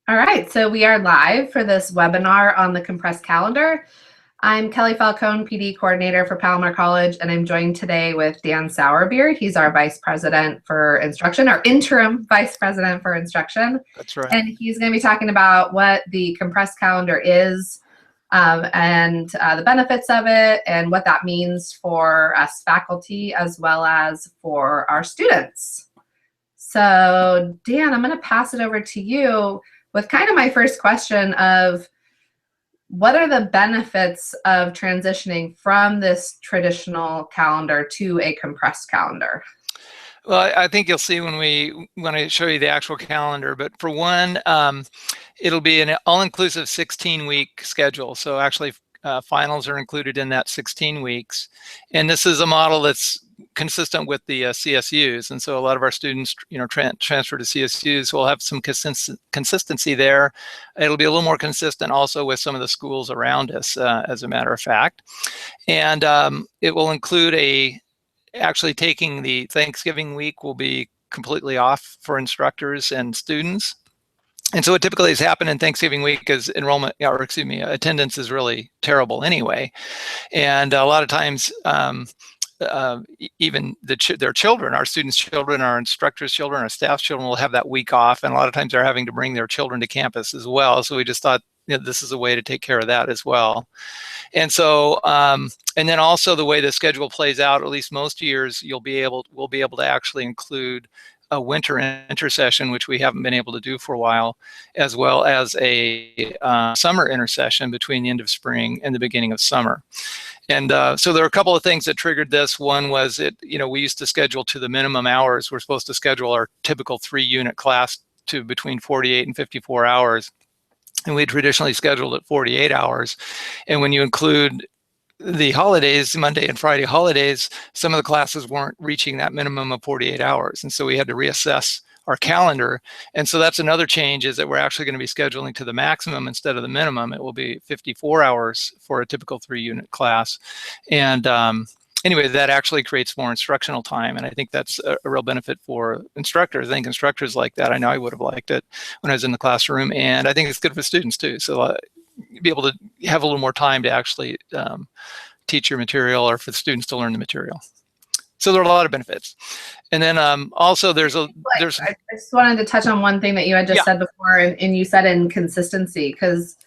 All right, so we are live for this webinar on the compressed calendar. I'm Kelly Falcone, PD coordinator for Palomar College, and I'm joined today with Dan Sourbeer. He's our vice president for instruction, our interim vice president for instruction. That's right. And he's going to be talking about what the compressed calendar is and the benefits of it and what that means for us faculty as well as for our students. So Dan, I'm going to pass it over to you with kind of my first question of what are the benefits of transitioning from this traditional calendar to a compressed calendar? Well, I think you'll see when I show you the actual calendar, but for one, it'll be an all-inclusive 16-week schedule. So actually finals are included in that 16 weeks. And this is a model that's consistent with the CSUs. And so a lot of our students, transfer to CSUs, so we'll have some consistency there. It'll be a little more consistent also with some of the schools around us, as a matter of fact. And it will include actually taking the Thanksgiving week will be completely off for instructors and students. And so what typically has happened in Thanksgiving week is attendance is really terrible anyway. And a lot of times, even their children, our students' children, our instructors' children, our staff's children will have that week off. And a lot of times they're having to bring their children to campus as well. So we just thought, this is a way to take care of that as well. And so, and then also the way the schedule plays out, at least most years, we'll be able to actually include a winter intersession, which we haven't been able to do for a while, as well as a summer intersession between the end of spring and the beginning of summer. And so there are a couple of things that triggered this. One was we used to schedule to the minimum hours. We're supposed to schedule our typical 3-unit class to between 48 and 54 hours. And we traditionally scheduled at 48 hours. And when you include the holidays, Monday and Friday holidays, some of the classes weren't reaching that minimum of 48 hours. And so we had to reassess our calendar. And so that's another change, is that we're actually going to be scheduling to the maximum instead of the minimum. It will be 54 hours for a typical 3-unit class. And anyway, that actually creates more instructional time. And I think that's a real benefit for instructors. I think instructors like that. I know I would have liked it when I was in the classroom. And I think it's good for students too. So be able to have a little more time to actually teach your material, or for the students to learn the material. So there are a lot of benefits. And then also I just wanted to touch on one thing that you had just said before, and you said inconsistency, because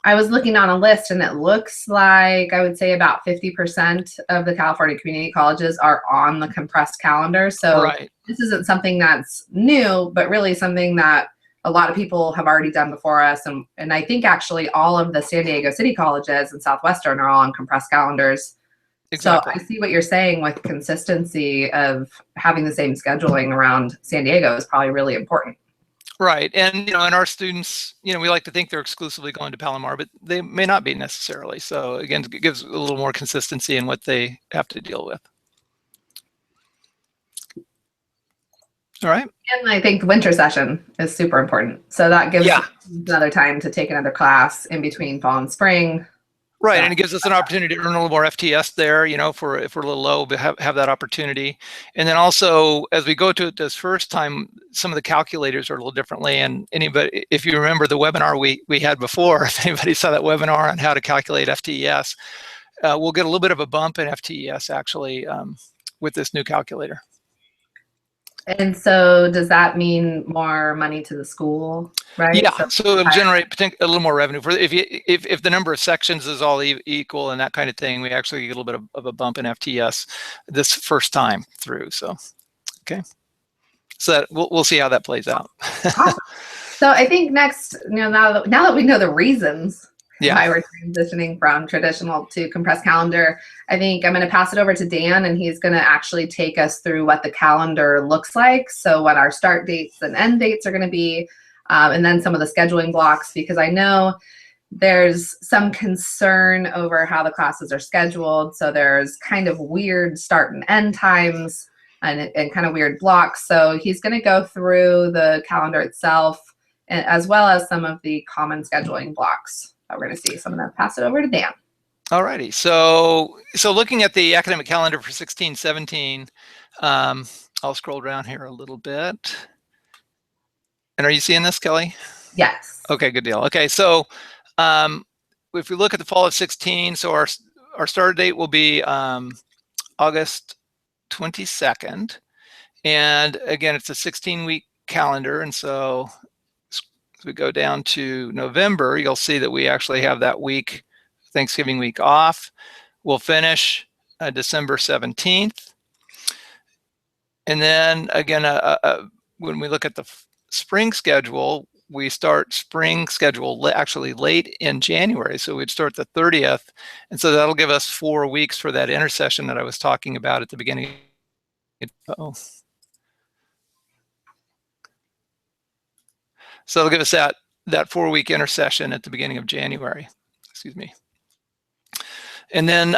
I was looking on a list and it looks like I would say about 50% of the California community colleges are on the compressed calendar. So This isn't something that's new, but really something that a lot of people have already done before us. And I think actually all of the San Diego City colleges and Southwestern are all on compressed calendars. Exactly. So I see what you're saying with consistency of having the same scheduling around San Diego is probably really important. Right. And, and our students, we like to think they're exclusively going to Palomar, but they may not be necessarily. So again, it gives a little more consistency in what they have to deal with. All right. And I think the winter session is super important. So that gives another time to take another class in between fall and spring. Right, and it gives us an opportunity to earn a little more FTS there, if we're a little low, but have that opportunity. And then also, as we go to it this first time, some of the calculators are a little differently. And if you remember the webinar we had before, if anybody saw that webinar on how to calculate FTES, we'll get a little bit of a bump in FTES actually with this new calculator. And so does that mean more money to the school, right? Yeah, so it'll generate a little more revenue. If the number of sections is all equal and that kind of thing, we actually get a little bit of a bump in FTS this first time through. So, okay. So that we'll see how that plays out. Awesome. So I think next, now that we know the reasons why we're transitioning from traditional to compressed calendar, I think I'm going to pass it over to Dan, and he's going to actually take us through what the calendar looks like. So what our start dates and end dates are going to be, and then some of the scheduling blocks, because I know there's some concern over how the classes are scheduled. So there's kind of weird start and end times and kind of weird blocks. So he's going to go through the calendar itself, as well as some of the common scheduling blocks that we're going to see. So I'm going to pass it over to Dan. All righty. So looking at the academic calendar for 16-17, I'll scroll down here a little bit. And are you seeing this, Kelly? Yes. Okay, good deal. Okay, so if we look at the fall of 16, so our start date will be August 22nd. And again, it's a 16-week calendar. And so as we go down to November, you'll see that we actually have that week, Thanksgiving week off. We'll finish December 17th. And then again, when we look at the spring schedule, we start spring schedule actually late in January. So we'd start the 30th. And so that'll give us 4 weeks for that intersession that I was talking about at the beginning. So it'll give us that 4-week intersession at the beginning of January, excuse me. And then,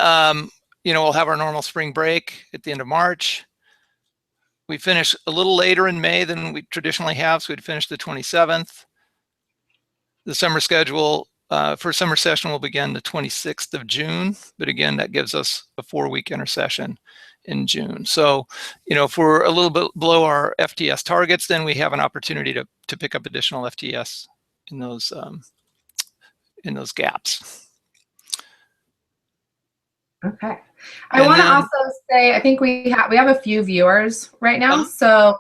we'll have our normal spring break at the end of March. We finish a little later in May than we traditionally have, so we'd finish the 27th. The summer schedule for summer session will begin the 26th of June, but again, that gives us a 4-week intersession in June. So, if we're a little bit below our FTS targets, then we have an opportunity to pick up additional FTS in those gaps. Okay. I want to also say, I think we have a few viewers right now. So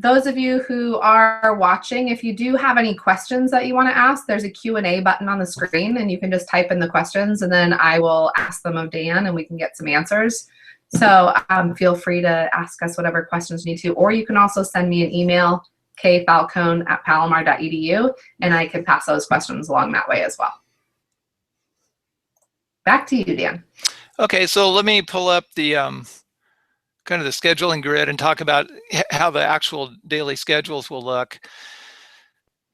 those of you who are watching, if you do have any questions that you want to ask, there's a Q&A button on the screen, and you can just type in the questions, and then I will ask them of Dan, and we can get some answers. So feel free to ask us whatever questions you need to, or you can also send me an email, kfalcone@palomar.edu, and I can pass those questions along that way as well. Back to you, Dan. Okay, so let me pull up the kind of the scheduling grid and talk about how the actual daily schedules will look.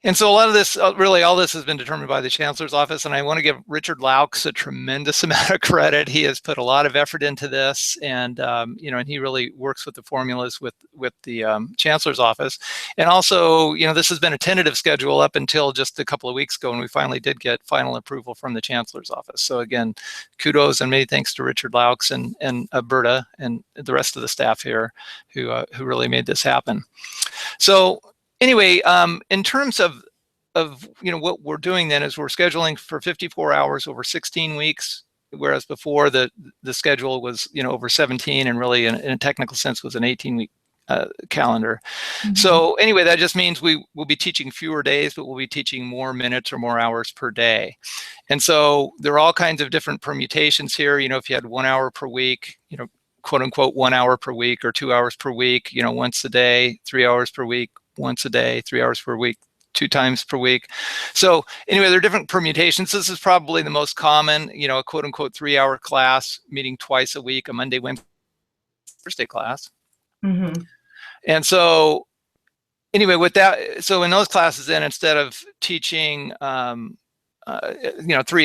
And so a lot of this, really all this has been determined by the Chancellor's Office, and I want to give Richard Laux a tremendous amount of credit. He has put a lot of effort into this, and and he really works with the formulas with the Chancellor's Office. And also, this has been a tentative schedule up until just a couple of weeks ago, and we finally did get final approval from the Chancellor's Office. So again, kudos and many thanks to Richard Laux and Berta and the rest of the staff here who really made this happen. So anyway, in terms of what we're doing then is we're scheduling for 54 hours over 16 weeks, whereas before the schedule was over 17, and really in a technical sense was an 18-week calendar. Mm-hmm. So anyway, that just means we will be teaching fewer days, but we'll be teaching more minutes or more hours per day. And so there are all kinds of different permutations here. If you had 1 hour per week, quote unquote 1 hour per week, or 2 hours per week, once a day, 3 hours per week, once a day, 3 hours per week, 2 times per week. So anyway, there are different permutations. This is probably the most common, a quote unquote 3-hour class meeting twice a week, a Monday, Wednesday, Thursday class. Mm-hmm. And so anyway, with that, so in those classes then, instead of teaching 3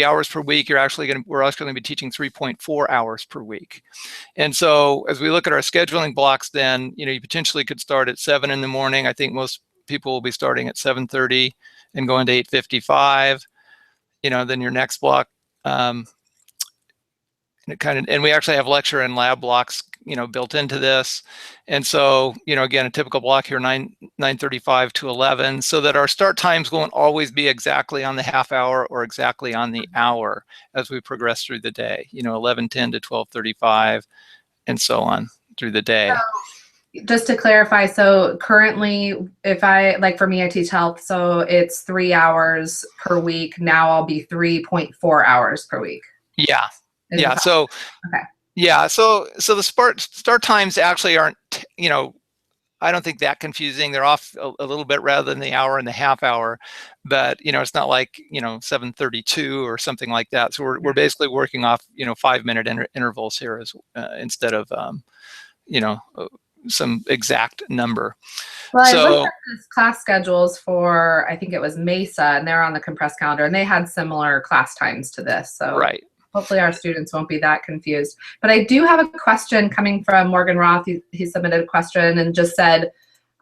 hours per week, we're actually going to be teaching 3.4 hours per week. And so as we look at our scheduling blocks, then you potentially could start at 7 in the morning. I think most people will be starting at 7:30 and going to 8:55. Then your next block, and we actually have lecture and lab blocks built into this. And so again, a typical block here, 9:35 to 11, so that our start times won't always be exactly on the half hour or exactly on the hour as we progress through the day, 11:10 to 12:35 and so on through the day. So, just to clarify, so currently, for me, I teach health, so it's 3 hours per week. Now I'll be 3.4 hours per week. Yeah. Yeah. So, okay. Yeah. So the start times actually aren't, I don't think that confusing. They're off a little bit rather than the hour and the half hour, but it's not like 7:32 or something like that. So we're basically working off 5-minute intervals here instead of some exact number. Well, I looked at these class schedules for, I think it was Mesa, and they're on the compressed calendar, and they had similar class times to this. So right. Hopefully our students won't be that confused. But I do have a question coming from Morgan Roth. He submitted a question and just said,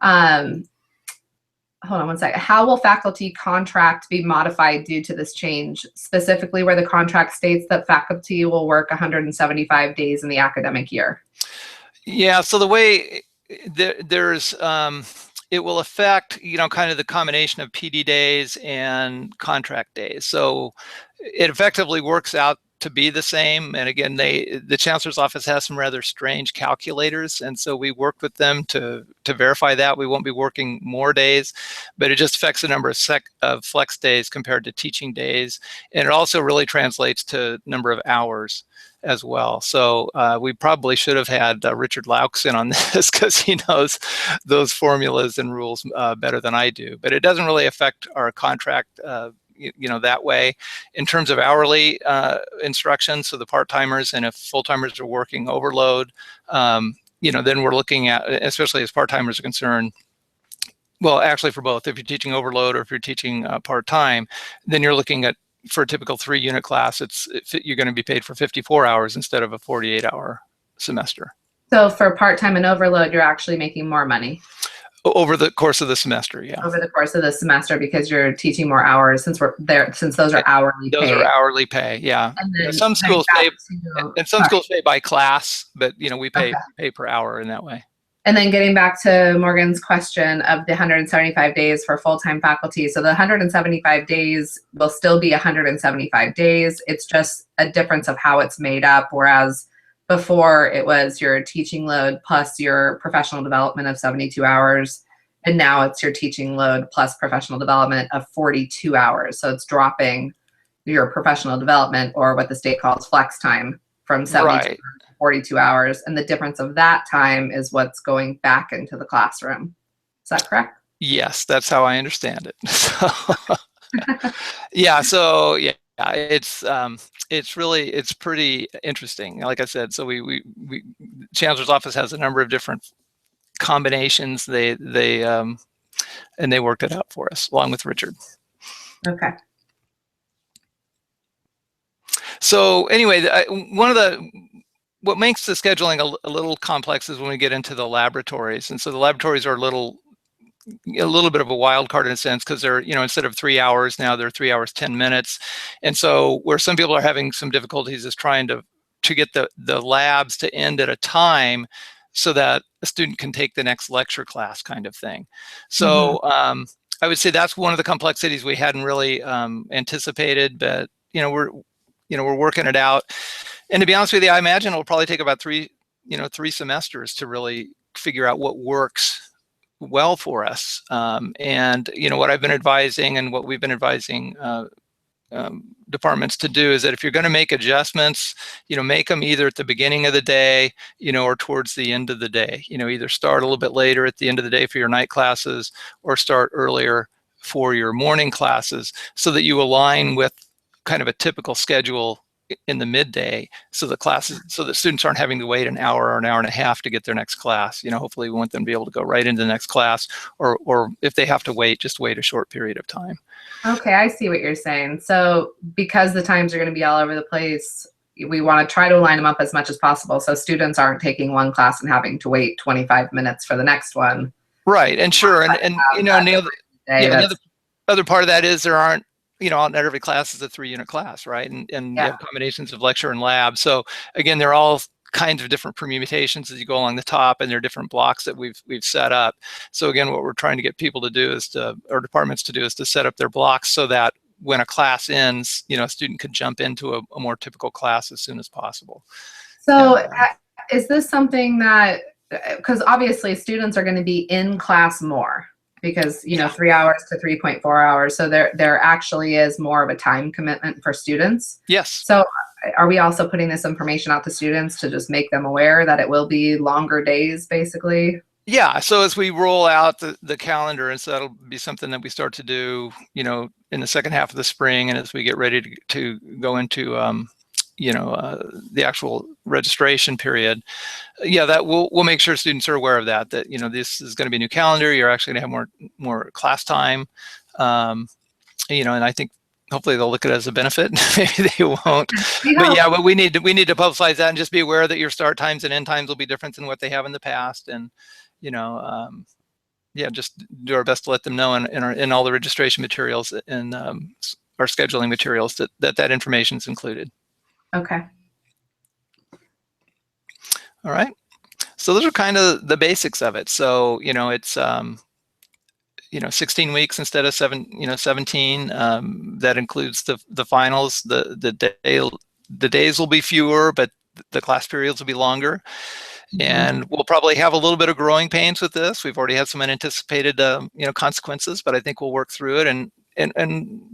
hold on one second. How will faculty contract be modified due to this change, specifically where the contract states that faculty will work 175 days in the academic year? Yeah, so the way there's, it will affect, kind of the combination of PD days and contract days. So it effectively works out to be the same. And again, the chancellor's office has some rather strange calculators, and so we worked with them to verify that. We won't be working more days, but it just affects the number of flex days compared to teaching days, and it also really translates to number of hours as well. So we probably should have had Richard Laux in on this, because he knows those formulas and rules better than I do. But it doesn't really affect our contract that way. In terms of hourly instruction, so the part-timers, and if full-timers are working overload, then we're looking at, especially as part-timers are concerned, well, actually for both, if you're teaching overload or if you're teaching part-time, then you're looking at, for a typical 3-unit class, you're going to be paid for 54 hours instead of a 48-hour semester. So for part-time and overload, you're actually making more money? Over the course of the semester, yeah. Over the course of the semester, because you're teaching more hours, since those are hourly pay. Those are hourly pay, yeah. And some schools pay, schools pay by class, but we pay per hour in that way. And then getting back to Morgan's question of the 175 days for full-time faculty. So the 175 days will still be 175 days. It's just a difference of how it's made up. Whereas before it was your teaching load plus your professional development of 72 hours. And now it's your teaching load plus professional development of 42 hours. So it's dropping your professional development, or what the state calls flex time, from 72 to 42 hours. And the difference of that time is what's going back into the classroom. Is that correct? Yes, that's how I understand it. So, yeah. So yeah, it's pretty interesting. Like I said, so we Chancellor's office has a number of different combinations. They worked it out for us along with Richard. Okay. So anyway, what makes the scheduling a little complex is when we get into the laboratories. And so the laboratories are a little bit of a wild card in a sense, because they're, instead of 3 hours now, they're 3 hours, 10 minutes. And so where some people are having some difficulties is trying to get the labs to end at a time so that a student can take the next lecture class, kind of thing. So I would say that's one of the complexities we hadn't really anticipated, but we're working it out. And to be honest with you, I imagine it'll probably take about 3 semesters to really figure out what works well for us. And what I've been advising, and what we've been advising departments to do, is that if you're going to make adjustments, make them either at the beginning of the day, or towards the end of the day. Either start a little bit later at the end of the day for your night classes, or start earlier for your morning classes, so that you align with kind of a typical schedule in the midday, so the students aren't having to wait an hour or an hour and a half to get their next class. Hopefully we want them to be able to go right into the next class, or if they have to wait, just wait a short period of time. Okay, I see what you're saying. So because the times are going to be all over the place, we want to try to line them up as much as possible, so students aren't taking one class and having to wait 25 minutes for the next one. Right, and sure, and the other part of that is there aren't, not every class is a 3-unit class, right? And you have combinations of lecture and lab. So again, they're all kinds of different permutations as you go along the top, and there are different blocks that we've set up. So again, what we're trying to get people to do or departments to do, is to set up their blocks so that when a class ends, a student could jump into a more typical class as soon as possible. So is this something that, because obviously students are going to be in class more, because 3 hours to 3.4 hours, so there actually is more of a time commitment for students. Yes. So are we also putting this information out to students to just make them aware that it will be longer days, basically? Yeah, so as we roll out the calendar, and so that'll be something that we start to do in the second half of the spring, and as we get ready to go into the actual registration period, that we'll make sure students are aware of that this is going to be a new calendar. You're actually going to have more class time, and I think hopefully they'll look at it as a benefit. Maybe they won't, but we need to publicize that and just be aware that your start times and end times will be different than what they have in the past, and just do our best to let them know in all the registration materials and our scheduling materials that information is included. Okay. All right. So those are kind of the basics of it. So, it's 16 weeks instead of 17. That includes the finals. The days will be fewer, but the class periods will be longer. And we'll probably have a little bit of growing pains with this. We've already had some unanticipated, consequences, but I think we'll work through it, and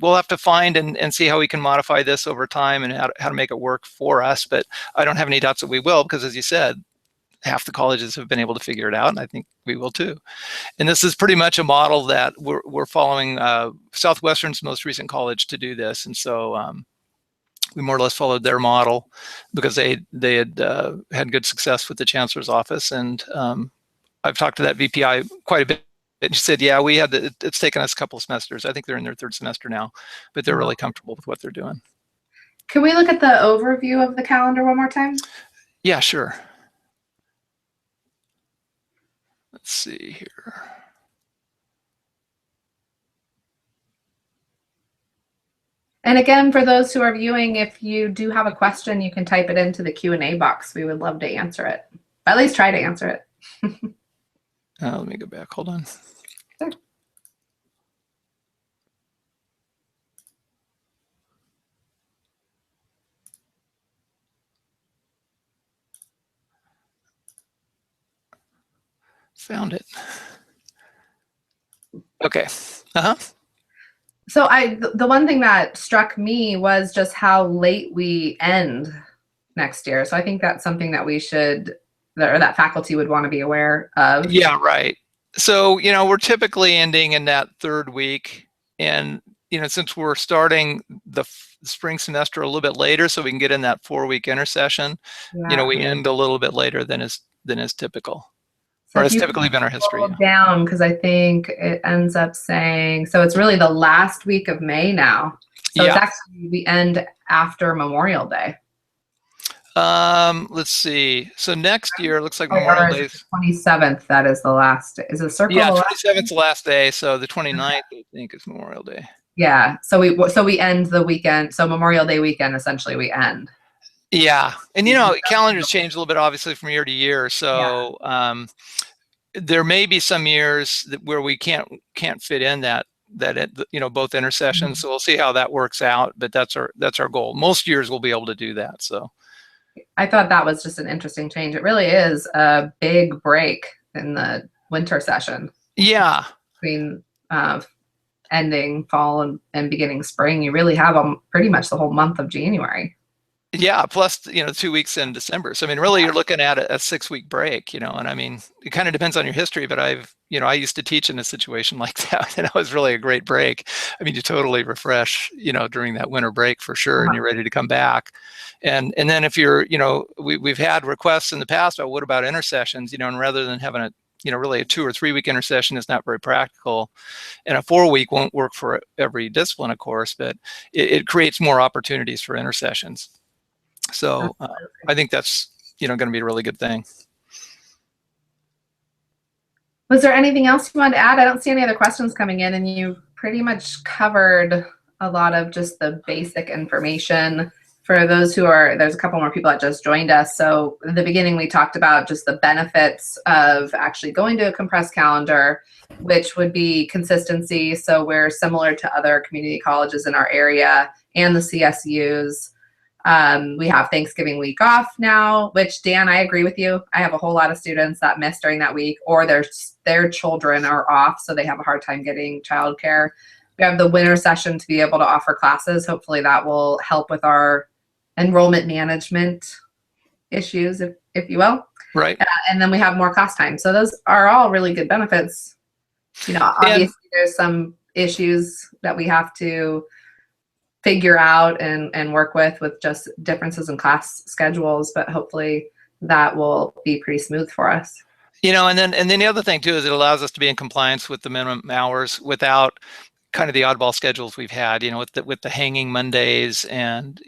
we'll have to find and see how we can modify this over time and how to make it work for us. But I don't have any doubts that we will, because as you said, half the colleges have been able to figure it out, and I think we will too. And this is pretty much a model that we're following Southwestern's most recent college to do this, and so we more or less followed their model because they had good success with the chancellor's office. And I've talked to that VPI quite a bit. And she said, yeah, it's taken us a couple of semesters. I think they're in their third semester now, but they're really comfortable with what they're doing. Can we look at the overview of the calendar one more time? Yeah, sure. Let's see here. And again, for those who are viewing, if you do have a question, you can type it into the Q&A box. We would love to answer it. At least try to answer it. Let me go back. Hold on. Sure. Found it. Okay. So the one thing that struck me was just how late we end next year. So I think that's something that we should, or that faculty would want to be aware of. Yeah, right. So, we're typically ending in that third week. And, since we're starting the spring semester a little bit later, so we can get in that 4-week intersession, we end a little bit later than is typical. So or it's typically been our history. Down, because I think it ends up saying, so it's really the last week of May now. So it's actually the end after Memorial Day. Let's see. So next year looks like Memorial Day. 27th, that is the last day. Is the circle? Yeah, 27th is the last day. So the 29th, I think, is Memorial Day. Yeah. So we end the weekend. So Memorial Day weekend, essentially, we end. Yeah, and calendars change a little bit, obviously, from year to year. So there may be some years where we can't fit in that both intersessions. So we'll see how that works out. But that's our goal. Most years we'll be able to do that. So I thought that was just an interesting change. It really is a big break in the winter session. Yeah, between ending fall and beginning spring, you really have pretty much the whole month of January. Yeah, plus 2 weeks in December. So really you're looking at a 6-week break, and it kind of depends on your history, but I used to teach in a situation like that, and it was really a great break. You totally refresh, during that winter break for sure, and you're ready to come back. And then if you're, we've had requests in the past about what about intersessions, and rather than having a really a 2 or 3 week intersession is not very practical, and a 4-week won't work for every discipline, of course, but it creates more opportunities for intersessions. So I think that's going to be a really good thing. Was there anything else you wanted to add? I don't see any other questions coming in, and you pretty much covered a lot of just the basic information. For those there's a couple more people that just joined us. So in the beginning, we talked about just the benefits of actually going to a compressed calendar, which would be consistency. So we're similar to other community colleges in our area and the CSUs. We have Thanksgiving week off now, which, Dan, I agree with you. I have a whole lot of students that miss during that week, or their children are off, so they have a hard time getting childcare. We have the winter session to be able to offer classes. Hopefully that will help with our enrollment management issues, if you will. Right. And then we have more class time. So those are all really good benefits. Obviously there's some issues that we have to figure out and work with just differences in class schedules, but hopefully that will be pretty smooth for us. And then the other thing too is it allows us to be in compliance with the minimum hours without kind of the oddball schedules we've had, with the hanging Mondays and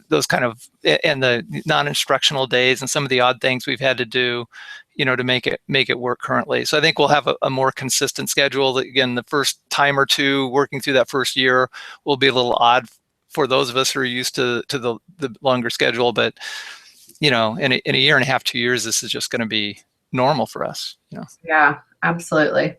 those kind of, and the non-instructional days and some of the odd things we've had to do, to make it work currently. So I think we'll have a more consistent schedule. Again, the first time or two working through that first year will be a little odd for those of us who are used to the longer schedule, but in a year and a half, 2 years, this is just going to be normal for us. Yeah, absolutely.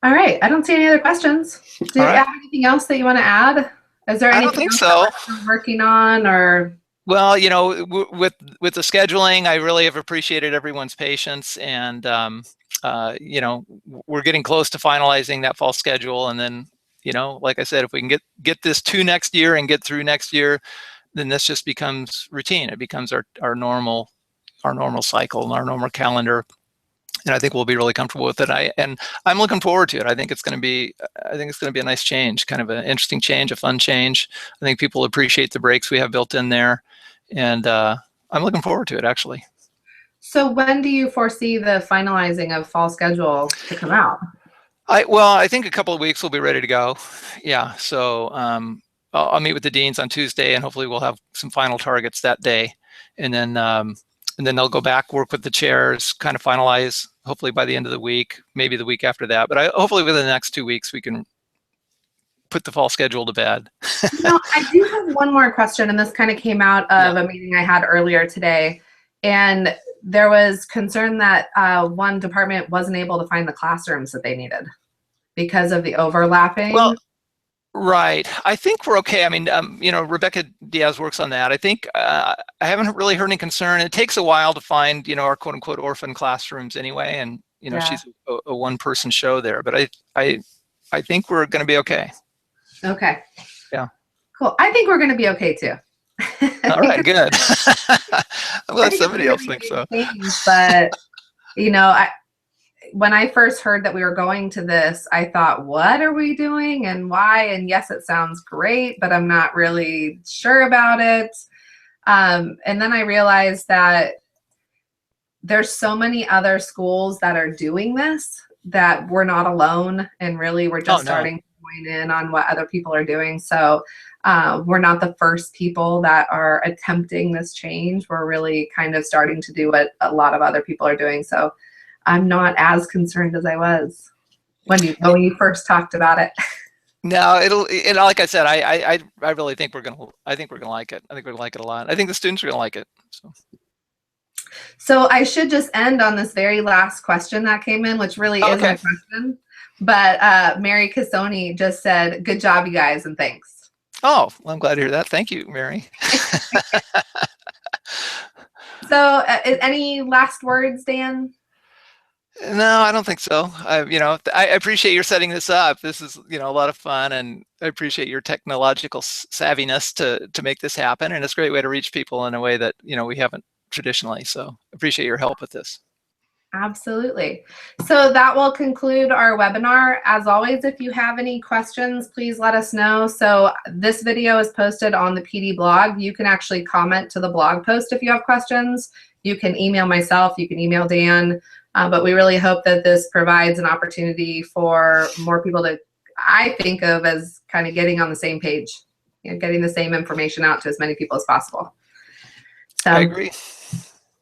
All right. I don't see any other questions. Do you have anything else that you want to add? Is there anything I don't think else so. that you're working on, or? Well, you know, with the scheduling, I really have appreciated everyone's patience, and you know, we're getting close to finalizing that fall schedule, and then, you know, like I said, if we can get this to next year and get through next year, then this just becomes routine. It becomes our normal cycle and our normal calendar, and I think we'll be really comfortable with it. I'm looking forward to it. I think it's going to be a nice change, kind of an interesting change, a fun change. I think people appreciate the breaks we have built in there, and I'm looking forward to it, actually. So when do you foresee the finalizing of fall schedule to come out? I think a couple of weeks we'll be ready to go. Yeah, so I'll meet with the deans on Tuesday, and hopefully we'll have some final targets that day, and then they'll go back, work with the chairs, kind of finalize, hopefully by the end of the week, maybe the week after that. But hopefully within the next 2 weeks, we can put the fall schedule to bed. I do have one more question, and this kind of came out of a meeting I had earlier today. And there was concern that one department wasn't able to find the classrooms that they needed because of the overlapping. Well, right. I think we're okay. I mean, you know, Rebecca Diaz works on that. I think I haven't really heard any concern. It takes a while to find, you know, our quote unquote orphan classrooms anyway. And, you know, she's a one-person show there, but I think we're going to be okay. Okay. Yeah. Cool. I think we're going to be okay too. All right, good. I'm glad somebody else thinks so. But, you know, when I first heard that we were going to this, I thought, what are we doing and why? And yes, it sounds great, but I'm not really sure about it. And then I realized that there's so many other schools that are doing this, that we're not alone. And really, we're just starting to point in on what other people are doing. So we're not the first people that are attempting this change. We're really kind of starting to do what a lot of other people are doing. So I'm not as concerned as I was when you first talked about it. No, like I said, I really think we're gonna like it. I think we're gonna like it a lot. I think the students are gonna like it. So I should just end on this very last question that came in, which really isn't a question. But Mary Cassoni just said, "Good job, you guys, and thanks." Oh, well, I'm glad to hear that. Thank you, Mary. So any last words, Dan? No, I don't think so. You know, I appreciate your setting this up. This is, you know, a lot of fun, and I appreciate your technological savviness to make this happen. And it's a great way to reach people in a way that, you know, we haven't traditionally. So appreciate your help with this. Absolutely. So that will conclude our webinar. As always, if you have any questions, please let us know. So this video is posted on the PD blog. You can actually comment to the blog post if you have questions. You can email myself, you can email Dan, but we really hope that this provides an opportunity for more people to, I think of as kind of getting on the same page, you know, getting the same information out to as many people as possible. So, I agree.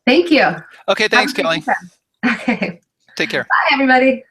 Thank you. Okay, thanks, Kelly. Okay. Take care. Bye, everybody.